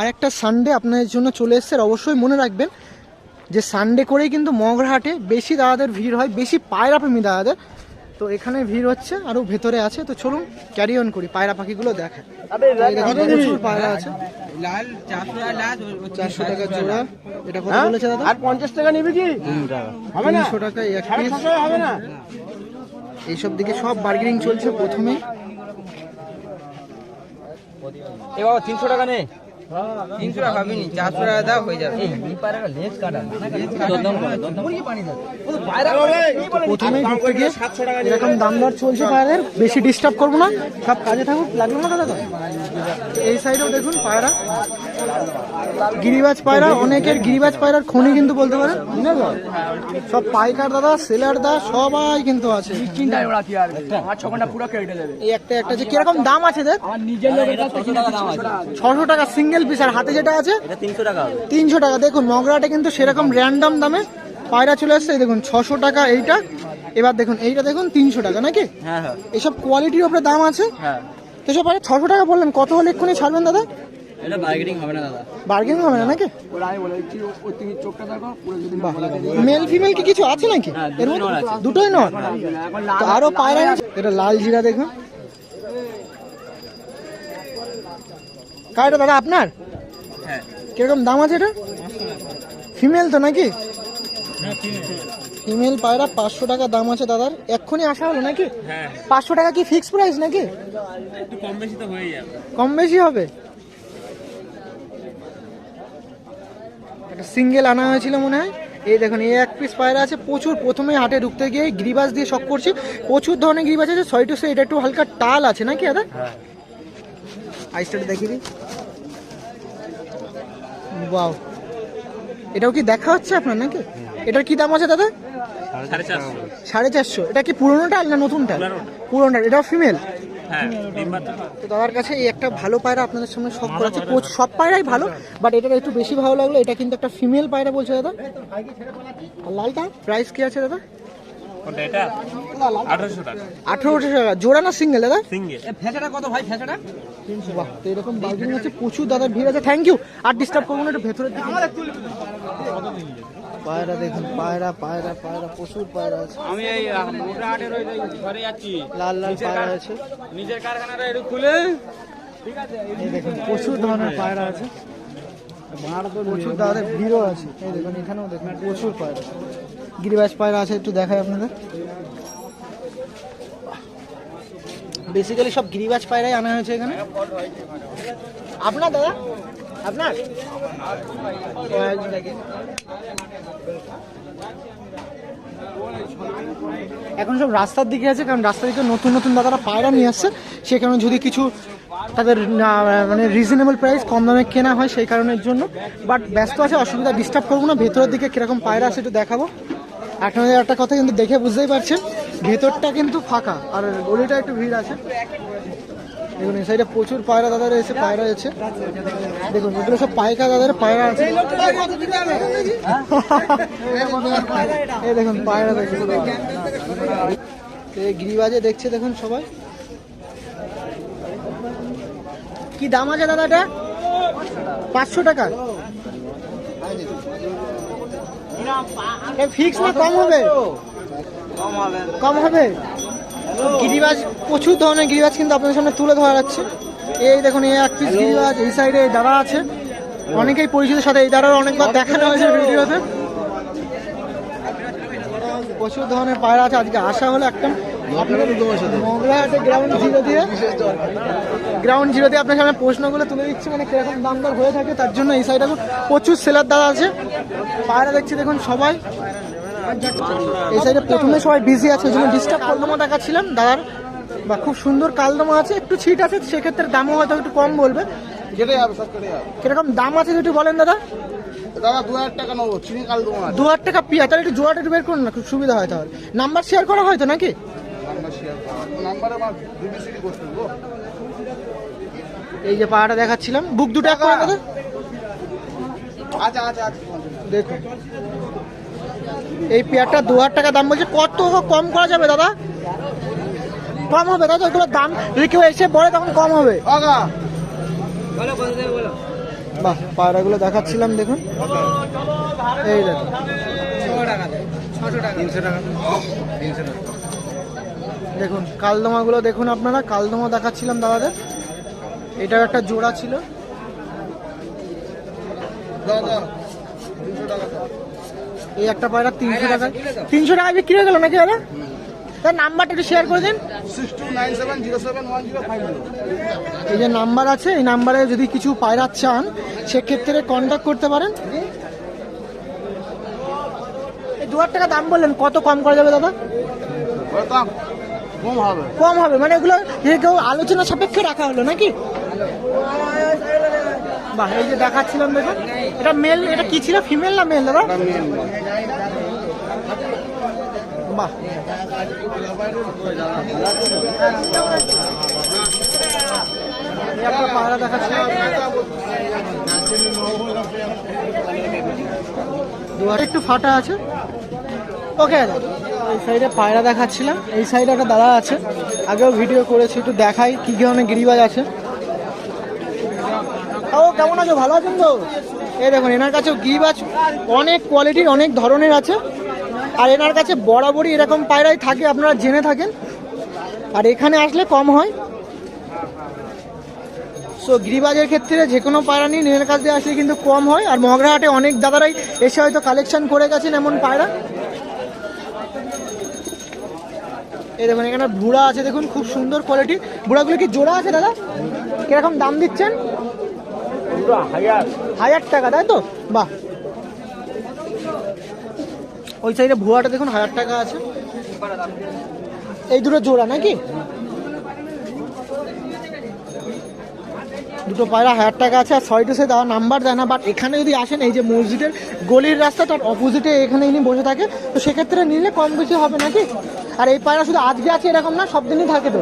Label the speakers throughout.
Speaker 1: আরেকটা সানডে আপনাদের জন্য চলে এসছে, অবশ্যই মনে রাখবেন যে সানডে করেই কিন্তু মগরাহাটে বেশি দাদাদের ভিড় হয়, বেশি পায়রা প্রেমী দাদাদের। তো এখানে ভিড় হচ্ছে, আরও ভেতরে আছে। তো চলুন ক্যারি অন করি, পায়রা পাখিগুলো দেখেন। প্রচুর পায়রা আছে। 400 টাকা জোড়া। এটা কত বলেছে দাদা?
Speaker 2: আর 50 টাকা নিবি কি?
Speaker 1: 300 টাকা এক পিস।
Speaker 2: হবে না,
Speaker 1: এইসব দিকে সব বার্গেনিং চলছে প্রথমে।
Speaker 2: এ বাবা 300 টাকা নে। 300 টাকা হবে নি, 400 টাকা দাও হয়ে যাবে। এই পায়রাটা লেজ কাটা না,
Speaker 1: প্রথমেই ঢুকতে গিয়ে এরকম দাম দর চলছে পায়রার, বেশি ডিস্টার্ব করবো না, সব কাজে থাকুক। লাগলো না দাদা? এই সাইডেও দেখুন পায়রা, গিরিবাজ পায়রা, অনেকের গিরিবাজ পায়রার খনি কিন্তু বলতে পারেন। সব পাইকার দাদা, সেলার দা সবাই কিন্তু আছে। এই একটা একটা যে কিরকম দাম আছে দেখ, 600 টাকা সিঙ্গেল পিস। আর হাতে যেটা আছে 300 টাকা। দেখুন মগরাটে কিন্তু সেরকম র্যান্ডম দামে পায়রা চলে আসছে। দেখুন 600 টাকা এইটা, এবার দেখুন এইটা দেখুন 300 টাকা নাকি। এসব কোয়ালিটির উপরে দাম আছে। তো সব 600 টাকা বললেন, কত হলে এক্ষুনি ছাড়বেন দাদা?
Speaker 2: এটা বার্গেনিং হবে না দাদা,
Speaker 1: বার্গেনিং হবে না নাকি? মেল ফিমেল কি কিছু আছে নাকি? দুটোই নয়। তো আরো পায়রা, এটা লাল জিরা দেখুন। কারটা দাদা আপনার? কিরকম দাম আছে এটা? ফিমেল তো নাকি? ফিমেল পায়রা 500 টাকা দাম আছে দাদার। এক্ষুনি আসা হলো নাকি? 500 টাকা কি ফিক্স প্রাইস নাকি? কম বেশি হবে। সিঙ্গেল আনা হয়েছিল মনে হয়। এই দেখুন এই এক পিস পায়রা আছে প্রচুর। প্রথমে হাটে ঢুকতে গিয়ে গিরিবাজ দিয়ে শক করছি, প্রচুর ধরনের গিরিবাজ আছে। সরি টু সে এটা একটু হালকা টাল আছে নাকি দাদা? আইসটা দেখিয়ে দিই। ওয়াও, এটাও কি দেখা হচ্ছে আপনার নাকি? এটার কি দাম আছে দাদা? 450। এটা কি পুরোনোটা না নতুনটা? পুরোনোটা। এটাও ফিমেল। তো দাদার কাছে এই একটা ভালো পায়রা আপনাদের সামনে শখ করাচ্ছে। সব পায়রাই ভালো, বাট এটা একটু বেশি ভালো লাগলো। এটা কিন্তু একটা ফিমেল পায়রা বলছে দাদা। আর লালটা প্রাইস কি আছে দাদা? 1800 টাকা জোড়া না সিঙ্গেল দাদা?
Speaker 2: সিঙ্গেল। ফেঁচাটা কত ভাই? ফেঁচাটা
Speaker 1: 300। বাহ, তো এরকম বার্গেনিং আছে প্রচুর দাদার ভিড় আছে। Thank you. আর ডিস্টার্ব করবো না, একটু ভেতরের দিকে। পায়রা দেখুন, পায়রা পায়রা পায়রা প্রচুর পায়রা আছে।
Speaker 2: আমি এই মোটাহাটের ওই ঘরে যাচ্ছি,
Speaker 1: লাল লাল পায়রা আছে।
Speaker 2: নিজের কারখানাটা একটু খুলে। ঠিক আছে,
Speaker 1: এই দেখুন প্রচুর ধরনের পায়রা আছে, প্রচুর দাদাদের ভিড়ও আছে। এই দেখুন এখানেও দেখুন প্রচুর পায়রা, গিরিবাজ পায়রা আছে। একটু দেখাই আপনাদের। বেসিক্যালি সব গিরিবাজ পায়রাই আনা হয়েছে এখানে। আপনার দাদা? আপনার এখন সব রাস্তার দিকে আছে, কারণ রাস্তার দিকে নতুন নতুন দাদারা পায়রা নিয়ে আসছে। সেই কারণে যদি কিছু তাদের মানে রিজনেবল প্রাইস, কম দামে কেনা হয় সেই কারণের জন্য। বাট ব্যস্ত আছে, অসুবিধা, ডিস্টার্ব করবো না। ভেতরের দিকে কিরকম পায়রা আছে একটু দেখাবো। আপনাদের একটা কথা কিন্তু দেখে বুঝতেই পারছেন, ভেতরটা কিন্তু ফাঁকা আর গলিটা একটু ভিড় আছে। দেখুন এই সাইডে প্রচুর পায়রা দাদা রয়েছে, পায়রা আছে। দেখুন এগুলো সব পাইকা দাদার পায়রা আছে। এই দেখুন পায়রা দেখুন, গিরিবাজে দেখছে দেখুন সবাই। কি দাম আছে দাদা এটা? 500 টাকা। ফিক্স না কম হবে? কম হবে। গিরিবাজ প্রচুর ধরনের গিরিবাজ কিন্তু আপনাদের সামনে তুলে ধরা যাচ্ছে। এই দেখুন এই এক পিস গিরিবাজ। এই সাইডে দাদা আছে, অনেকেই পরিচিতের সাথে এই দাদার অনেকবার দেখানো হয়েছে ভিডিওতে। প্রচুর ধরনের পায়রা আছে। আজকে আসা হলো একটা মগরাহাটে গ্রাউন্ড জিরো দিয়ে আপনার সামনে প্রশ্নগুলো তুলে দিচ্ছি, মানে কিরকম দাম দর হয়ে থাকে তার জন্য। এই সাইডে প্রচুর সেলার দাদা আছে, পায়রা দেখছি দেখুন সবাই। এই সাইডে প্রথমে সবাই বিজি আছে, ওই জন্য ডিস্টার্ব কালদমা দেখাচ্ছিলাম দাদার। বা খুব সুন্দর কালদমা আছে, একটু ছিট আছে, সেক্ষেত্রে দামও হয়তো একটু কম বলবে। কিরকম দাম আছে একটু বলেন দাদা?
Speaker 3: দাদা 2000 টাকা নেবো, চিনি কালদমা
Speaker 1: 2000 টাকা পিয়া। তাহলে একটু জোড়াটা একটু বের করুন না, খুব সুবিধা হয়। তাহলে নাম্বার শেয়ার করা হয়তো নাকি? এই যে পাহাড়টা দেখাচ্ছিলাম, বুক দুটো এক করে দাদা।
Speaker 3: আচ্ছা আচ্ছা
Speaker 1: দেখুন এই পেয়ারটা 2000 টাকা দাম বলছে। কত কম করা যাবে দাদা? কম হবে দাদা, এগুলো দাম যদি কেউ এসে পড়ে তখন কম হবে। বাহ, পায়রাগুলো দেখাচ্ছিলাম দেখুন, এই দেখুন
Speaker 3: 300 টাকা।
Speaker 1: দেখুন কালদমাগুলো দেখুন আপনারা, কালদমা দেখাচ্ছিলাম দাদাদের। এটাও একটা জোড়া ছিল।
Speaker 3: দাও 300 টাকা।
Speaker 1: এই একটা পায়রা 300 টাকা, 300 টাকা বিক্রি হয়ে গেল নাকি দাদা? তার নাম্বারটা একটু শেয়ার করে দিন।
Speaker 3: 6297071050।
Speaker 1: এই যে নাম্বার আছে, এই নাম্বারে যদি কিছু পায়রা চান সেক্ষেত্রে কন্ট্যাক্ট করতে পারেন। এই 2000 টাকা দাম বললেন, কত কম করা যাবে দাদা?
Speaker 3: দাম কম হবে।
Speaker 1: কম হবে মানে এগুলো যে কেউ আলোচনা সাপেক্ষে রাখা হলো নাকি? বাহ, এই যে দেখাচ্ছিলাম দেখুন, এটা মেল, এটা কি ছিল, ফিমেল না মেল দাদা? বাহ, এই একটা পায়রা দেখাচ্ছিলাম, দুয়ারে একটু ফাটা আছে। ওকে দাদা, এই সাইডে পায়রা দেখাচ্ছিলাম, এই সাইডে একটা দাদা আছে, আগেও ভিডিও করেছি, একটু দেখাই কি ধরনের গিরিবাজ আছে। ও কেমন আছো, ভালো আছেন তো? এই দেখুন এনার কাছেও গিরিবাজ অনেক কোয়ালিটির, অনেক ধরনের আছে। আর এনার কাছে বরাবরই এরকম পায়রাই থাকে, আপনারা জেনে থাকেন। আর এখানে আসলে কম হয়। সো গিরিবাজের ক্ষেত্রে যে কোনো পায়রা নিয়ে এনার কাছ দিয়ে আসলে কিন্তু কম হয়। আর মগরাহাটে অনেক দাদারাই এসে হয়তো কালেকশন করে গেছেন এমন পায়রা। এই দেখুন এখানে বুড়া আছে, দেখুন খুব সুন্দর কোয়ালিটি। বুড়াগুলো কি জোড়া আছে দাদা? কিরকম দাম দিচ্ছেন? 1000 টাকা, তাই তো? বাহ, ওই সাইডে ভুয়াটা দেখুন 1000 টাকা আছে। এই দুটো জোড়া নাকি? দুটো পায়রা 1000 টাকা আছে। আর সয়টুসে দেওয়া নাম্বার দেয় না, বাট এখানে যদি আসেন, এই যে মসজিদের গলির রাস্তা তার অপোজিটে এখানে ইনি বসে থাকে, তো সেক্ষেত্রে নিলে কম বেশি হবে নাকি? আর এই পায়রা শুধু আজকে আছে এরকম না, সব দিনই থাকে। তো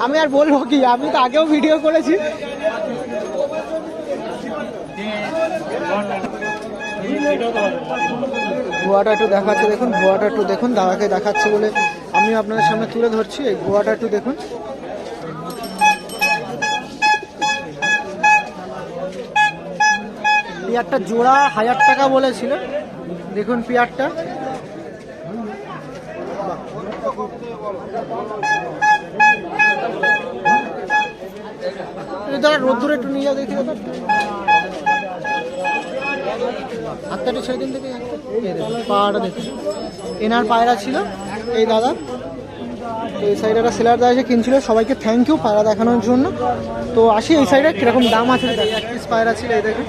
Speaker 1: আমি আর বলবো কি, আমি তো আগেও ভিডিও করেছি। গোয়াটা একটু দেখাচ্ছে দেখুন, গোয়াটা একটু দেখুন, দাদাকে দেখাচ্ছে বলে আমি আপনাদের সামনে তুলে ধরছি। এই গোয়াটা একটু দেখুন, পিয়ারটা জোড়া 1000 টাকা বলেছিল। দেখুন পিয়ারটা, দাদা রোদ্দুরে একটু নিয়ে যাও দেখি দাদা, হাতটা ছেড়ে দিন দেখে। পাহাড়টা দেখুন, এনার পায়রা ছিল এই দাদা। এই সাইডে একটা সেলার দাদা এসে কিনছিল। সবাইকে থ্যাংক ইউ পায়রা দেখানোর জন্য। তো আসি এই সাইডে কিরকম দাম আছে। এক পিস পায়রা ছিল, এই দেখুন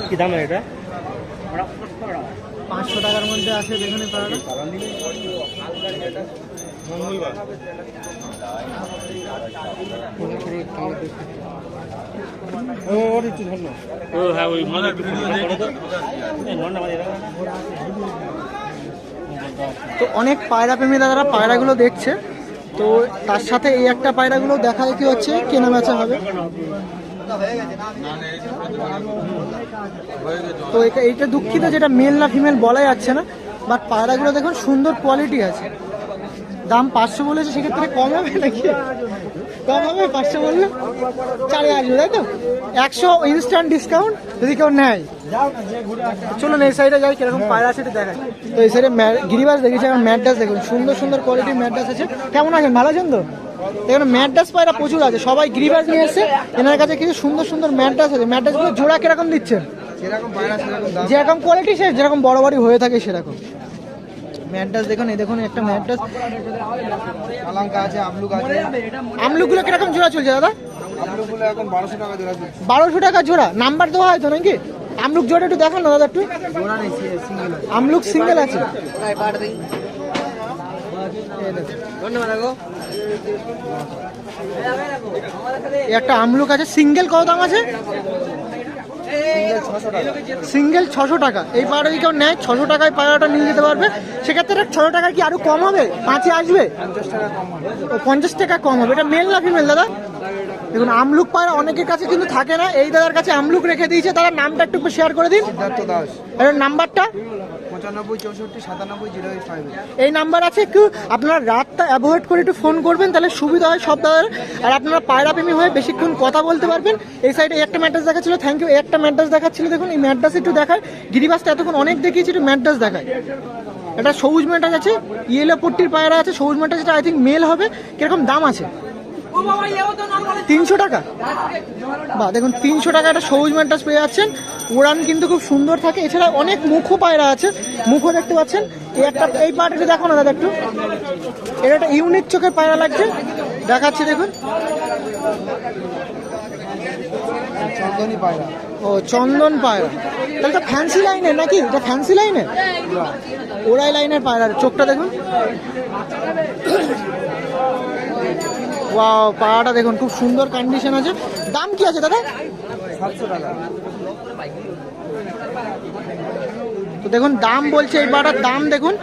Speaker 2: কি দাম এটা?
Speaker 1: 500 টাকার মধ্যে আছে। দেখুন এই পায়রাটা, তো অনেক পায়রা প্রেমী দাদারা পায়রাগুলো দেখছে। তো তার সাথে এই একটা পায়রাগুলো দেখা দেখি হচ্ছে, কেনা বেচা হবে। তো এইটা দুঃখিত, যেটা মেল না ফিমেল বলা যাচ্ছে না, বাট পায়রাগুলো দেখুন সুন্দর কোয়ালিটি আছে। দাম 500 বলেছে, সেক্ষেত্রে কম হবে নাকি? কম হবে, 500 বললে 4 আসবে, তাই তো? 100 ইনস্ট্যান্ট ডিসকাউন্ট যদি কেউ নেয়। চলুন এই সাইডে যাই, কিরকম পায়রা আছে এটা দেখায়। তো এই সাইডে গিরিবাজ দেখেছি, এখন ম্যাডাস দেখুন, সুন্দর সুন্দর কোয়ালিটির ম্যাডাস আছে। কেমন আছেন, ভালো আছেন তো? এখানে ম্যাডাস পায়রা প্রচুর আছে, সবাই গিরিবাজ নিয়ে এসছে। এনার কাছে কিছু সুন্দর সুন্দর ম্যাডাস আছে। ম্যাডাসগুলো জোড়া কিরকম দিচ্ছেন? যেরকম কোয়ালিটি সে যেরকম বড় বড় হয়ে থাকে সেরকম ম্যাডাস। দেখুন এই দেখুন একটা ম্যাডাস,
Speaker 3: কালাঙ্কা আছে, আমলুক আছে।
Speaker 1: আমলুকগুলো কিরকম জোড়া চলছে দাদা?
Speaker 3: আমলুকগুলো এখন 1200 টাকা জোড়া আছে।
Speaker 1: 1200 টাকা জোড়া। নাম্বার দেওয়া হয়তো নাকি? আমলুক জোড়া একটু দেখান না দাদা একটু।
Speaker 3: জোড়া নেই, সিঙ্গেল আছে।
Speaker 1: আমলুক সিঙ্গেল আছে। এই একটা আমলুক আছে, সিঙ্গেল কত দাম আছে? সিঙ্গেল 600 টাকা। এই পায়রা যদি কেউ নেয় 600 টাকায় পায়রাটা নিয়ে যেতে পারবে। সেক্ষেত্রে 600 টাকা কি আরো কম হবে? 5-এ আসবে?
Speaker 3: 50 টাকা কম হবে।
Speaker 1: 50 টাকা কম হবে। এটা মেল না ফিমেল দাদা? দেখুন আমলুক পায়রা অনেকের কাছে কিন্তু থাকে না, এই দাদার কাছে আমলুক রেখে দিয়েছে। তারা নামটা একটু শেয়ার করে দিন,
Speaker 3: সিদ্ধার্থ দাস।
Speaker 1: আর নাম্বারটা।
Speaker 3: 95 98 64 97 085।
Speaker 1: এই নাম্বার আছে, একটু আপনারা রাতটা অ্যাভয়েড করে একটু ফোন করবেন, তাহলে সুবিধা হয় সব দাদার। আর আপনারা পায়রা প্রেমী হয়ে বেশিক্ষণ কথা বলতে পারবেন। এই সাইডে একটা ম্যাট্রাস দেখাচ্ছিল, থ্যাংক ইউ। একটা ম্যাট্রাস দেখাচ্ছিল, দেখুন এই ম্যাট্রাস একটু দেখায়। গিরিবাসটা এতক্ষণ অনেক দেখিয়েছি, একটু ম্যাট্রাস দেখায়। এটা সবুজ ম্যাট্রাস আছে, ইয়েলো পট্টির পায়রা আছে, সবুজ ম্যাট্রাস, এটা আই থিঙ্ক মেল হবে। কিরকম দাম আছে? 300 টাকা। বা দেখুন 300 টাকা একটা সবুজ ম্যাট্রাস পেয়ে যাচ্ছেন। উড়ান কিন্তু খুব সুন্দর থাকে। এছাড়া অনেক মুখো পায়রা আছে, মুখো দেখতে পাচ্ছেন। এই একটা, এই পায়রাটা দেখো না দাদা একটু, এটা একটা ইউনিক চোখের পায়রা লাগছে, দেখাচ্ছি দেখুন।
Speaker 3: চন্দনী পায়রা।
Speaker 1: ও চন্দন পায়রা, তাহলে তো ফ্যান্সি লাইনের নাকি? এটা ফ্যান্সি লাইনের, ওরাই লাইনের পায়রা। চোখটা দেখুন, ওয়াও, পায়রাটা দেখুন খুব সুন্দর কন্ডিশন আছে। দাম কি আছে দাদা?
Speaker 3: 700 টাকা।
Speaker 1: তো দেখুন দাম বলছে এই পায়রাটার দাম দেখুন,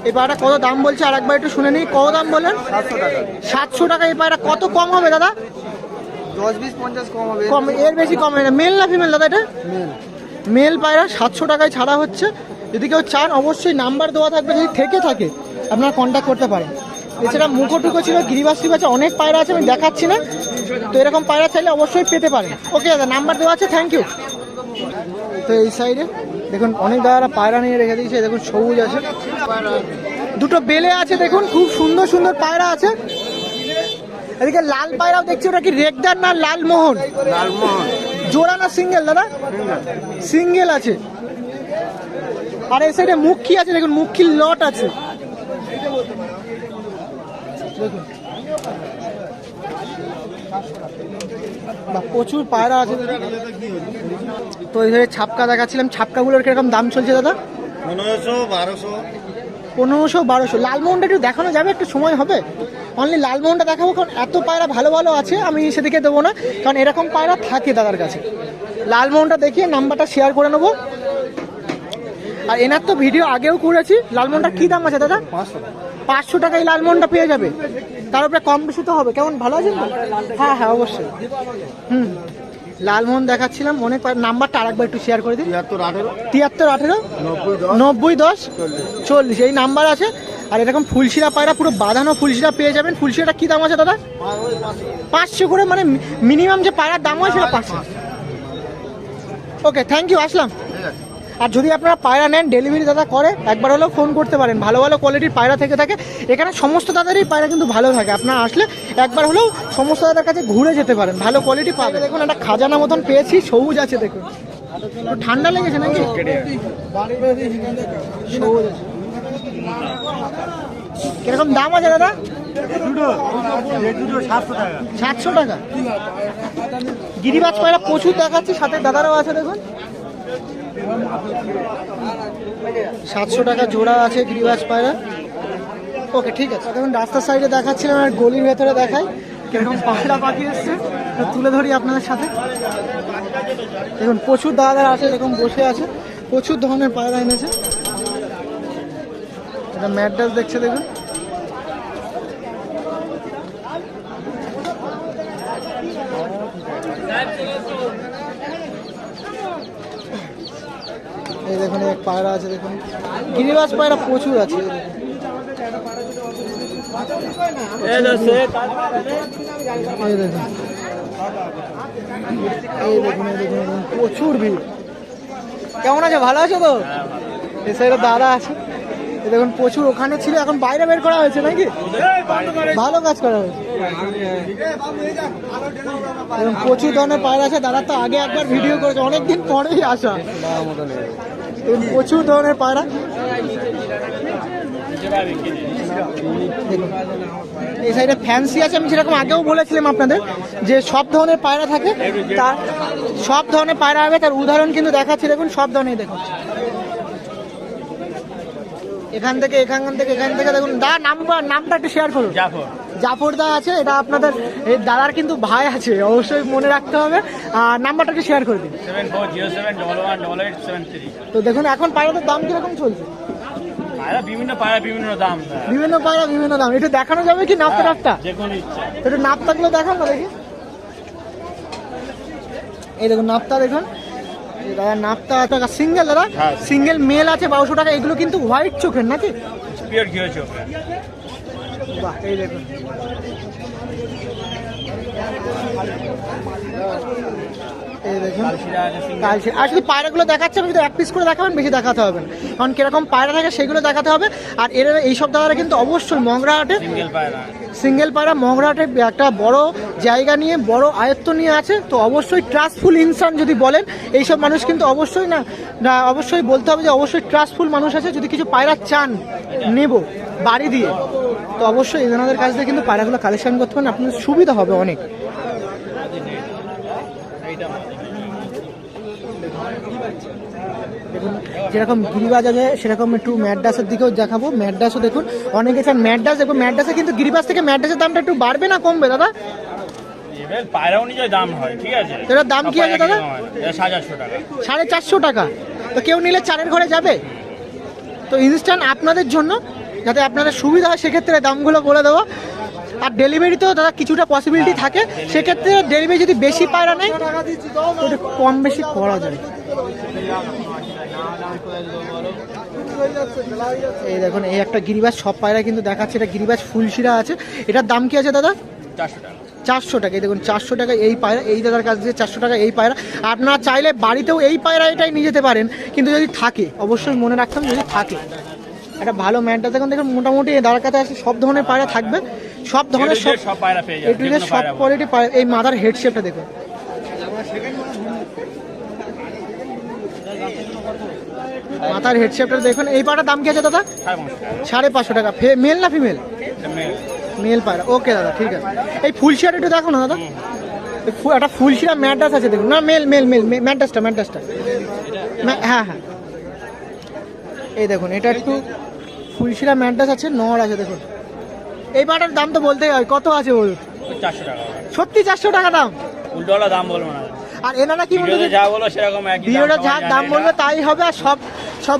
Speaker 1: এই পায়রাটা কত দাম বলছে আর একবার একটু শুনে নিই। কত দাম বলেন?
Speaker 3: 700 টাকা।
Speaker 1: 700 টাকা। এই পায়রা কত কম হবে দাদা?
Speaker 3: 10 20 50 কম হবে।
Speaker 1: কম, এর বেশি কম হবে না। মেল না ফিমেল দাদা এটা?
Speaker 3: মেল।
Speaker 1: মেল পায়রা 700 টাকায় ছাড়া হচ্ছে। যদি কেউ চান অবশ্যই নাম্বার দেওয়া থাকবে, যদি থেকে থাকে আপনারা কন্ট্যাক্ট করতে পারেন। এছাড়া মুখোটুকো ছিল, গিরিবাস আছে, অনেক পায়রা আছে, আমি দেখাচ্ছি না। তো এরকম পায়রা চাইলে অবশ্যই পেতে পারেন। ওকে দাদা, নাম্বার দেওয়া আছে, থ্যাংক ইউ। তো এই সাইডে দেখুন অনেক দাদারা পায়রা নিয়ে রেখে দিয়েছে। দেখুন সবুজ আছে, দুটো বেলে আছে, দেখুন খুব সুন্দর সুন্দর পায়রা আছে। এদিকে লাল পায়রাও দেখছি, ওটা কি রেগদার না লালমোহন?
Speaker 3: লালমোহন।
Speaker 1: জোড়া না সিঙ্গেল দাদা? সিঙ্গেল আছে। আর এই সাইডে মুখী আছে, দেখুন মুখীর লট আছে দেখুন। প্রচুর পায়রা আছে। তো এই সাইডে ছাপকা দেখাচ্ছিলাম, ছাপকাগুলোর কিরকম দাম চলছে দাদা? 1500 1200। লালমোহনটা একটু দেখানো যাবে? একটু সময় হবে? অনলি লালমোহনটা দেখাবো, কারণ এত পায়রা ভালো ভালো আছে, আমি সেদিকে দেবো না, কারণ এরকম পায়রা থাকে দাদার কাছে। লালমোহনটা দেখিয়ে নাম্বারটা শেয়ার করে নেবো। আর এনার তো ভিডিও আগেও করেছি। লালমোহনটা কী দাম আছে দাদা? 500 টাকায় লালমোহনটা পেয়ে যাবে। তার উপরে কম বেশি তো হবে। কেমন, ভালো আছেন তো? হ্যাঁ হ্যাঁ অবশ্যই। লালমোহন দেখাচ্ছিলাম অনেক। নাম্বারটা আরেকবার একটু শেয়ার করে দিন। 73 18 90 10 40, এই নাম্বার আছে। আর এরকম ফুলশিরা পায়রা পুরো বাঁধানো ফুলশিরা পেয়ে যাবেন। ফুলশিরাটা কী দাম আছে দাদা? 500 করে, মানে মিনিমাম যে পায়রার দাম হয় সেটা 500। ওকে, থ্যাংক ইউ, আসলাম। আর যদি আপনারা পায়রা নেন, ডেলিভারি দাদা করে, একবার হলেও ফোন করতে পারেন। ভালো ভালো কোয়ালিটির পায়রা থেকে থাকে এখানে। সমস্ত দাদারই পায়রা কিন্তু ভালো থাকে। আপনারা আসলে একবার হলেও সমস্ত দাদার কাছে ঘুরে যেতে পারেন, ভালো কোয়ালিটি পাবে। দেখুন একটা খাজানা মতন পেয়েছি, সবুজ আছে দেখুন। ঠান্ডা লেগেছে নাকি? সবুজ আছে। কিরকম দাম আছে দাদা? 700 টাকা। গিরিবাজ পায়রা প্রচুর দেখাচ্ছি, সাথে দাদারাও আছে দেখুন। 700 টাকা জোড়া আছে গিরিবাজ পায়রা। ওকে, ঠিক আছে। দেখুন রাস্তার সাইডে দেখাচ্ছিলাম, আর গলির ভেতরে দেখাই কিরকম পায়রা পাখি এসছে, তুলে ধরি আপনাদের সাথে। দেখুন প্রচুর দাদারা আছে, এরকম বসে আছে, প্রচুর ধরনের পায়রা এনেছে। এটা ম্যাড্রাস দেখছে দেখুন। এই দেখুন এক পায়রা আছে দেখুন। গিরিবাজ পায়রা প্রচুর আছে। এই দেখুন, এই দেখুন, এই দেখুন প্রচুর ভিড়। কেমন আছে, ভালো আছে তো? এই সাইডে দাদা আছে, এই দেখুন প্রচুর। ওখানে ছিল, এখন বাইরে বের করা হয়েছে নাকি? ভালো কাজ করা হয়েছে। প্রচুর ধরনের পায়রা আছে। দাদা তো আগে একবার ভিডিও করেছে, অনেকদিন পরেই আসা। প্রচুর ধরনের পায়রা। এই সাইডে ফ্যান্সি আছে, আমি সেরকম আগেও বলেছিলাম আপনাদের যে সব ধরনের পায়রা থাকে, তার সব ধরনের পায়রা হবে, তার উদাহরণ কিন্তু দেখাচ্ছি দেখুন। সব ধরনের দেখুন, এখান থেকে দেখুন। দা নামটা একটু শেয়ার করুন। জাফর দা আছে, এটা আপনাদের এই দাদার কিন্তু ভাই আছে, অবশ্যই মনে রাখতে হবে। আর নাম্বারটা একটু শেয়ার করে দিন।
Speaker 2: 7407118873।
Speaker 1: তো দেখুন এখন পায়রাদের দাম কিরকম চলছে?
Speaker 2: বিভিন্ন পায়রা বিভিন্ন দাম।
Speaker 1: বিভিন্ন পায়রা বিভিন্ন দাম। একটু দেখানো যাবে কি নাপটা? একটু নাপটাগুলো দেখান না দেখি। এই দেখুন নাপটা দেখুন, দাদা নাপতা টাকা সিঙ্গেল দাদা, সিঙ্গেল মেল আছে 1200 টাকা। এগুলো কিন্তু হোয়াইট চোখের নাকি?
Speaker 4: পিওর ঘিও চোখে।
Speaker 1: বাহ, এই দেখুন এই দেখুন কালশিরা। আর শুধু পায়রাগুলো দেখাচ্ছে, আমি যদি এক পিস করে দেখাবেন বেশি দেখাতে হবে না, কারণ কিরকম পায়রা থাকে সেগুলো দেখাতে হবে। আর এর এইসব দাদারা কিন্তু অবশ্যই মগরাহাটে
Speaker 4: সিঙ্গেল পায়রা।
Speaker 1: সিঙ্গেল পায়রা মগরাহাটে একটা বড় জায়গা নিয়ে বড় আয়ত্ত নিয়ে আছে, তো অবশ্যই ট্রাস্টফুল ইনসান যদি বলেন এইসব মানুষ কিন্তু অবশ্যই না অবশ্যই বলতে হবে যে অবশ্যই ট্রাস্টফুল মানুষ আছে। যদি কিছু পায়রা চান নেব বাড়ি দিয়ে, তো অবশ্যই এনাদের কাছ থেকে কিন্তু পায়রাগুলো কালেকশন করতে পারেন, আপনাদের সুবিধা হবে অনেক। দেখুন যেরকম গিরিবাজ আছে সেরকম একটু ম্যাডাসের দিকেও দেখাবো। ম্যাডাসও দেখুন অনেকে চান ম্যাডাস দেখুন, ম্যাডাসে কিন্তু গিরিবাজ থেকে ম্যাডাসের দামটা একটু বাড়বে না কমবে দাদা?
Speaker 4: এবার পায়রা অনুযায়ী দাম হয়, ঠিক আছে।
Speaker 1: এটার দাম কি আছে দাদা?
Speaker 4: 450 টাকা।
Speaker 1: 450 টাকা। তো কেউ নিলে চারের ঘরে যাবে? তো ইনস্ট্যান্ট আপনাদের জন্য যাতে আপনাদের সুবিধা হয় সেক্ষেত্রে দামগুলো বলে দেওয়া। আর ডেলিভারিতেও দাদা কিছুটা পসিবিলিটি থাকে, সেক্ষেত্রে ডেলিভারি যদি বেশি পায়রা নেয় ওটা কম বেশি করা যায়। এই দেখুন এই একটা গিরিবাজ, সব পায়রা কিন্তু দেখাচ্ছে, এটা গিরিবাজ ফুলশিরা আছে। এটার দাম কি আছে দাদা?
Speaker 4: 400 টাকা।
Speaker 1: 400 টাকা। এই দেখুন 400 টাকা এই পায়রা, এই দাদার কাছ থেকে 400 টাকা এই পায়রা। আপনারা চাইলে বাড়িতেও এই পায়রা এটাই নিয়ে যেতে পারেন, কিন্তু যদি থাকে অবশ্যই মনে রাখতাম যদি থাকে একটা ভালো ম্যানটা। দেখুন দেখুন মোটামুটি দাদার কাছে আছে সব ধরনের পায়রা থাকবে, সব ধরনের
Speaker 4: সব পায়রা পেয়ে যাবেন,
Speaker 1: এটুদের সব কোয়ালিটি পায়রা। এই মাদার হেড শেপটা দেখুন, মাথার হেড শেপটা দেখুন। এই পায়রার দাম কি আছে দাদা? 550 টাকা। মেল না ফিমেল? মেল পায়রা। ওকে দাদা ঠিক আছে। এই ফুলশিরাটা একটু দেখো না দাদা, একটা ফুলশিরা ম্যাডাস আছে দেখুন না, মেল মেল মেল ম্যাডাসটা হ্যাঁ হ্যাঁ এই দেখুন এটা একটু ফুলশিরা ম্যাডাস আছে, নর আছে দেখুন। এই পাটার দাম তো বলতেই হয়, কত আছে বলুন?
Speaker 4: 400 টাকা।
Speaker 1: সত্যি 400 টাকা দাম?
Speaker 4: উল্টোলা দাম বলবো না।
Speaker 1: আর এনারা কি বলতে
Speaker 4: যা বলো সেরকম একই দাম,
Speaker 1: ভিডিওটা যা দাম বলবে তাই হবে। আর সব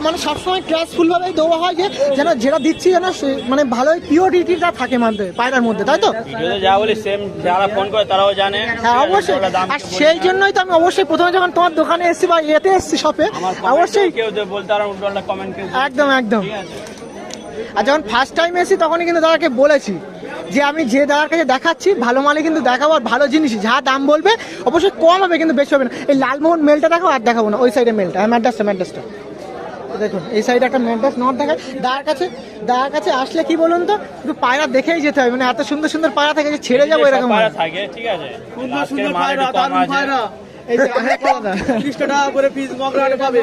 Speaker 1: মানে সবসময় ট্রাস্টফুল ভাবেই দেওয়া হয়, যে যেন যেটা দিচ্ছি যেন মানে ভালোই পিওরিটিটা থাকে মধ্যে পায়রার মধ্যে, তাই তো?
Speaker 4: ভিডিওতে যা বলি সেম যারা ফোন করে তারাও জানে।
Speaker 1: হ্যাঁ অবশ্যই। আর সেই জন্যই তো আমি অবশ্যই প্রথমে যখন তোমার দোকানে এসেছি বা এতে এসেছি শপে, অবশ্যই
Speaker 4: কেউ বলতে আর উল্টোলা কমেন্ট করে
Speaker 1: একদম একদম। আর যখন ফার্স্ট টাইম এসেছি তখনই কিন্তু দাদাকে বলেছি যে আমি যে দাদার কাছে দেখাচ্ছি ভালো মালে কিন্তু দেখাবো, আর ভালো জিনিসই, যা দাম বলবে অবশ্যই কম হবে কিন্তু বেশি হবে না। এই লালমোহন মেলটা দেখো, আর দেখাবো না ওই সাইডে মেলটা, হ্যাঁ ম্যাডাসটা দেখুন। এই সাইডে একটা ম্যাডাস নট দেখায়। দাদার কাছে আসলে কি বলুন তো, একটু পায়রা দেখেই যেতে হবে, মানে এত সুন্দর সুন্দর পায়রা থাকে যে ছেড়ে যাবো এরকম
Speaker 4: পায়রা থাকে, ঠিক আছে। আজকের মাল একটু কম আছে।
Speaker 1: এই যে অনেক পায়রা।
Speaker 3: 30 টাকা করে পিস মগরাহাটে পাবে।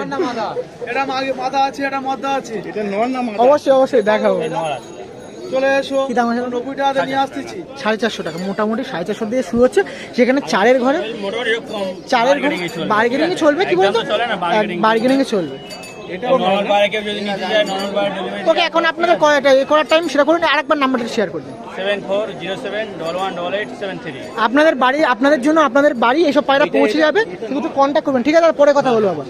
Speaker 3: এটা মাথা আছে, এটা মদ্দা আছে। এটা নর না মাথা?
Speaker 1: অবশ্যই দেখাবো।
Speaker 3: চলে এসো।
Speaker 1: কি দাম আছে?
Speaker 3: 90 টাকা দিয়ে নিয়ে আসতেছি।
Speaker 1: 450 টাকা মোটামুটি 450 দিয়ে শুরু হচ্ছে। সেখানে চারের ঘরে বার্গেনিং চলবে, কি বলতো বার্গেনিং এ চলবে। ওকে এখন আপনাদের করার টাইম সেটা করুন, আরেকবার নাম্বারটা শেয়ার করবেন।
Speaker 4: 7407118873।
Speaker 1: আপনাদের জন্য আপনাদের বাড়ি এইসব পায়রা পৌঁছে যাবে, শুধু কন্ট্যাক্ট করবেন, ঠিক আছে? পরে কথা বলবো আবার।